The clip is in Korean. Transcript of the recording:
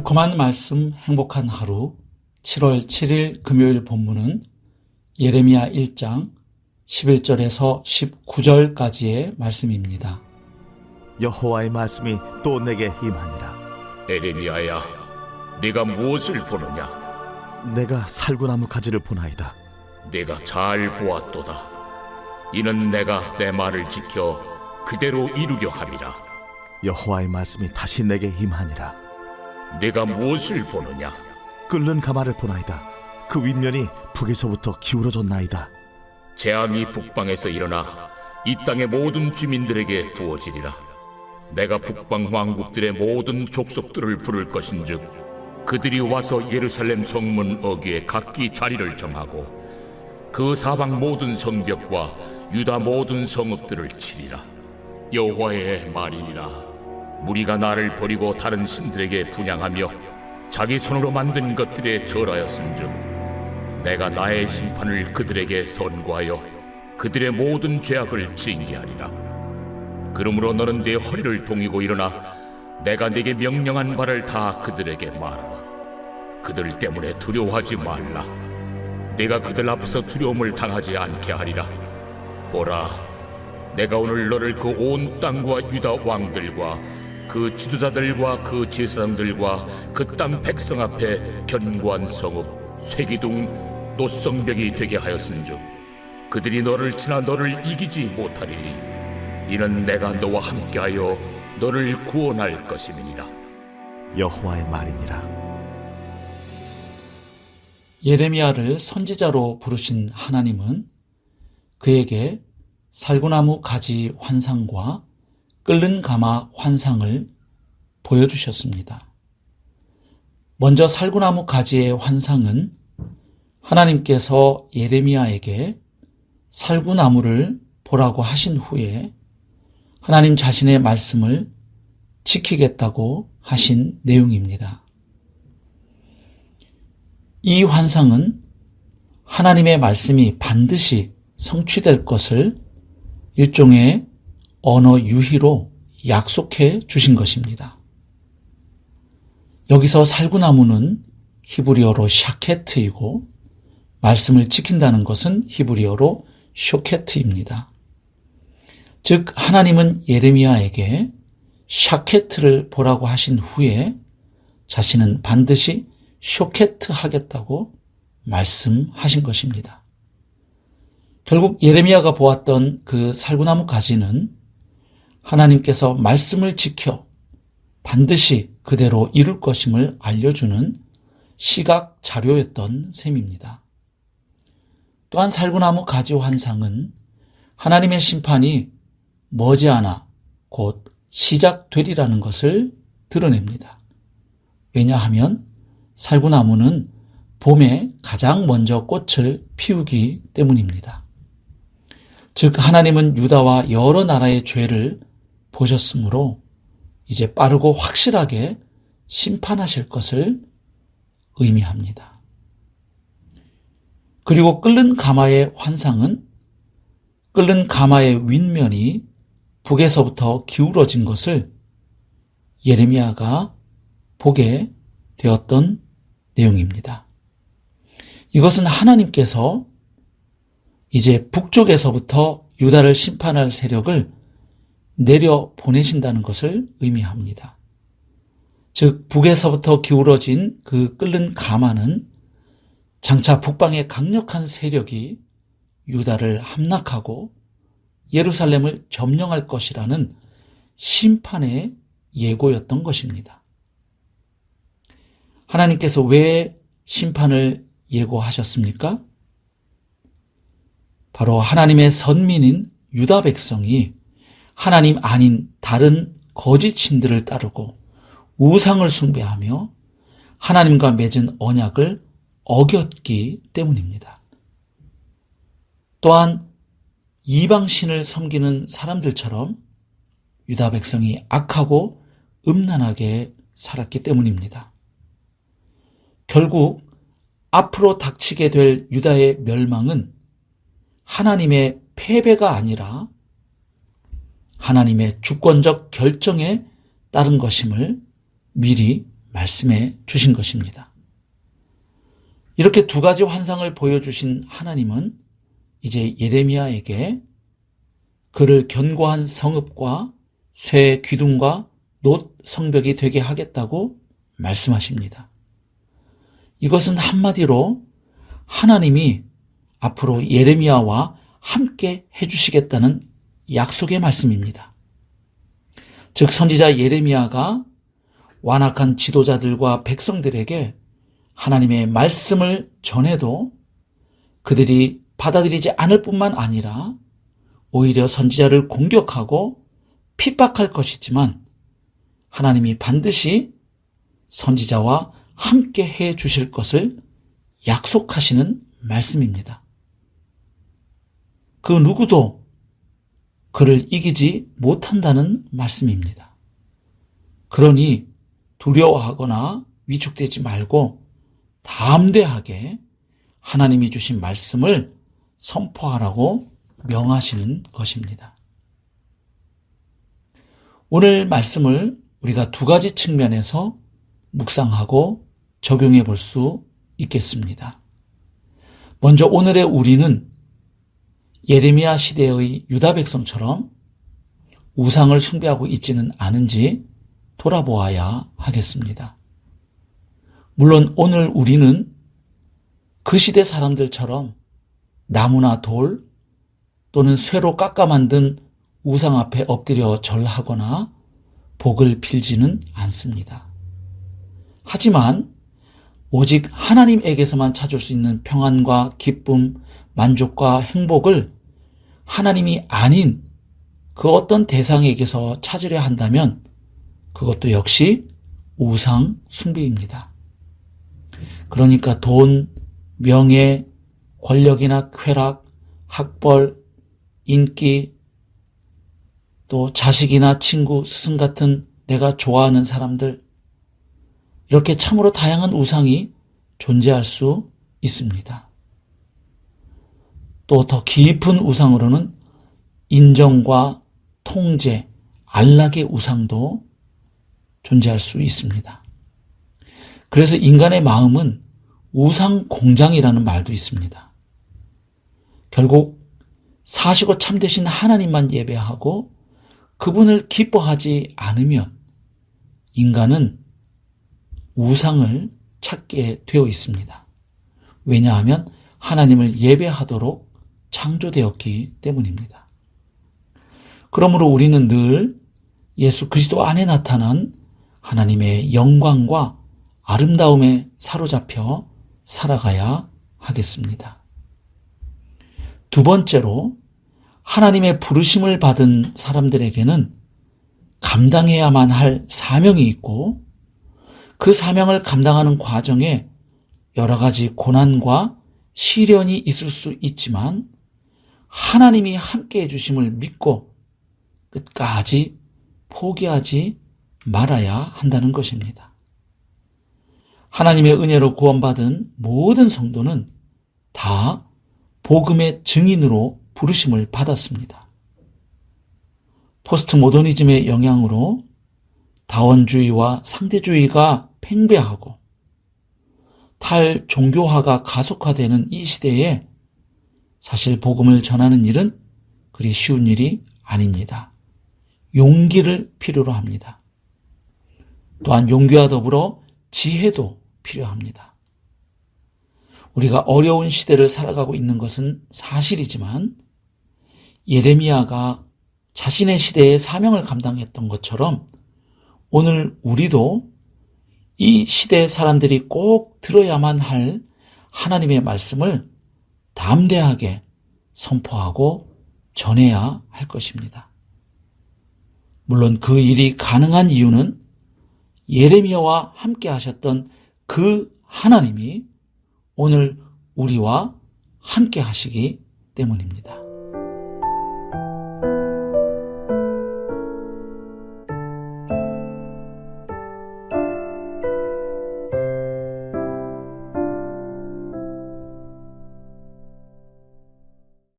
달콤한 말씀 행복한 하루 7월 7일 금요일 본문은 예레미야 1장 11절에서 19절까지의 말씀입니다. 여호와의 말씀이 또 내게 임하니라. 에레미야야, 네가 무엇을 보느냐? 내가 살구나무 가지를 보나이다. 네가 잘 보았도다. 이는 내가 내 말을 지켜 그대로 이루려 함이라. 여호와의 말씀이 다시 내게 임하니라. 네가 무엇을 보느냐? 끓는 가마를 보나이다. 그 윗면이 북에서부터 기울어졌나이다. 재앙이 북방에서 일어나 이 땅의 모든 주민들에게 부어지리라. 내가 북방 왕국들의 모든 족속들을 부를 것인즉 그들이 와서 예루살렘 성문 어귀에 각기 자리를 정하고 그 사방 모든 성벽과 유다 모든 성읍들을 치리라. 여호와의 말이니라. 무리가 나를 버리고 다른 신들에게 분향하며 자기 손으로 만든 것들에 절하였은즉 내가 나의 심판을 그들에게 선고하여 그들의 모든 죄악을 징계하리라. 그러므로 너는 네 허리를 동이고 일어나 내가 네게 명령한 바를 다 그들에게 말하라. 그들 때문에 두려워하지 말라. 내가 그들 앞에서 두려움을 당하지 않게 하리라. 보라, 내가 오늘 너를 그 온 땅과 유다 왕들과 그 지도자들과 그 제사장들과 그 땅 백성 앞에 견고한 성읍, 쇠기둥, 노성벽이 되게 하였은즉 그들이 너를 치나 너를 이기지 못하리니 이는 내가 너와 함께하여 너를 구원할 것임이니라. 여호와의 말이니라. 예레미야를 선지자로 부르신 하나님은 그에게 살구나무 가지 환상과 끓는 가마 환상을 보여주셨습니다. 먼저 살구나무 가지의 환상은 하나님께서 예레미야에게 살구나무를 보라고 하신 후에 하나님 자신의 말씀을 지키겠다고 하신 내용입니다. 이 환상은 하나님의 말씀이 반드시 성취될 것을 일종의 언어 유희로 약속해 주신 것입니다. 여기서 살구나무는 히브리어로 샤케트이고 말씀을 지킨다는 것은 히브리어로 쇼케트입니다. 즉 하나님은 예레미야에게 샤케트를 보라고 하신 후에 자신은 반드시 쇼케트 하겠다고 말씀하신 것입니다. 결국 예레미야가 보았던 그 살구나무 가지는 하나님께서 말씀을 지켜 반드시 그대로 이룰 것임을 알려주는 시각 자료였던 셈입니다. 또한 살구나무 가지 환상은 하나님의 심판이 머지않아 곧 시작되리라는 것을 드러냅니다. 왜냐하면 살구나무는 봄에 가장 먼저 꽃을 피우기 때문입니다. 즉 하나님은 유다와 여러 나라의 죄를 보셨으므로 이제 빠르고 확실하게 심판하실 것을 의미합니다. 그리고 끓는 가마의 환상은 끓는 가마의 윗면이 북에서부터 기울어진 것을 예레미야가 보게 되었던 내용입니다. 이것은 하나님께서 이제 북쪽에서부터 유다를 심판할 세력을 내려 보내신다는 것을 의미합니다. 즉 북에서부터 기울어진 그 끓는 가마는 장차 북방의 강력한 세력이 유다를 함락하고 예루살렘을 점령할 것이라는 심판의 예고였던 것입니다. 하나님께서 왜 심판을 예고하셨습니까? 바로 하나님의 선민인 유다 백성이 하나님 아닌 다른 거짓 신들을 따르고 우상을 숭배하며 하나님과 맺은 언약을 어겼기 때문입니다. 또한 이방신을 섬기는 사람들처럼 유다 백성이 악하고 음란하게 살았기 때문입니다. 결국 앞으로 닥치게 될 유다의 멸망은 하나님의 패배가 아니라 하나님의 주권적 결정에 따른 것임을 미리 말씀해 주신 것입니다. 이렇게 두 가지 환상을 보여주신 하나님은 이제 예레미야에게 그를 견고한 성읍과 쇠 기둥과 놋 성벽이 되게 하겠다고 말씀하십니다. 이것은 한마디로 하나님이 앞으로 예레미야와 함께 해주시겠다는 약속의 말씀입니다. 즉 선지자 예레미야가 완악한 지도자들과 백성들에게 하나님의 말씀을 전해도 그들이 받아들이지 않을 뿐만 아니라 오히려 선지자를 공격하고 핍박할 것이지만 하나님이 반드시 선지자와 함께 해 주실 것을 약속하시는 말씀입니다. 그 누구도 그를 이기지 못한다는 말씀입니다. 그러니 두려워하거나 위축되지 말고 담대하게 하나님이 주신 말씀을 선포하라고 명하시는 것입니다. 오늘 말씀을 우리가 두 가지 측면에서 묵상하고 적용해 볼 수 있겠습니다. 먼저 오늘의 우리는 예레미야 시대의 유다 백성처럼 우상을 숭배하고 있지는 않은지 돌아보아야 하겠습니다. 물론 오늘 우리는 그 시대 사람들처럼 나무나 돌 또는 쇠로 깎아 만든 우상 앞에 엎드려 절하거나 복을 빌지는 않습니다. 하지만 오직 하나님에게서만 찾을 수 있는 평안과 기쁨, 만족과 행복을 하나님이 아닌 그 어떤 대상에게서 찾으려 한다면 그것도 역시 우상 숭배입니다. 그러니까 돈, 명예, 권력이나 쾌락, 학벌, 인기, 또 자식이나 친구, 스승 같은 내가 좋아하는 사람들, 이렇게 참으로 다양한 우상이 존재할 수 있습니다. 또 더 깊은 우상으로는 인정과 통제, 안락의 우상도 존재할 수 있습니다. 그래서 인간의 마음은 우상 공장이라는 말도 있습니다. 결국 사시고 참되신 하나님만 예배하고 그분을 기뻐하지 않으면 인간은 우상을 찾게 되어 있습니다. 왜냐하면 하나님을 예배하도록 창조되었기 때문입니다. 그러므로 우리는 늘 예수 그리스도 안에 나타난 하나님의 영광과 아름다움에 사로잡혀 살아가야 하겠습니다. 두 번째로 하나님의 부르심을 받은 사람들에게는 감당해야만 할 사명이 있고 그 사명을 감당하는 과정에 여러 가지 고난과 시련이 있을 수 있지만 하나님이 함께 해주심을 믿고 끝까지 포기하지 말아야 한다는 것입니다. 하나님의 은혜로 구원받은 모든 성도는 다 복음의 증인으로 부르심을 받았습니다. 포스트 모더니즘의 영향으로 다원주의와 상대주의가 팽배하고 탈종교화가 가속화되는 이 시대에 사실 복음을 전하는 일은 그리 쉬운 일이 아닙니다. 용기를 필요로 합니다. 또한 용기와 더불어 지혜도 필요합니다. 우리가 어려운 시대를 살아가고 있는 것은 사실이지만 예레미야가 자신의 시대의 사명을 감당했던 것처럼 오늘 우리도 이 시대의 사람들이 꼭 들어야만 할 하나님의 말씀을 담대하게 선포하고 전해야 할 것입니다. 물론 그 일이 가능한 이유는 예레미야와 함께 하셨던 그 하나님이 오늘 우리와 함께 하시기 때문입니다.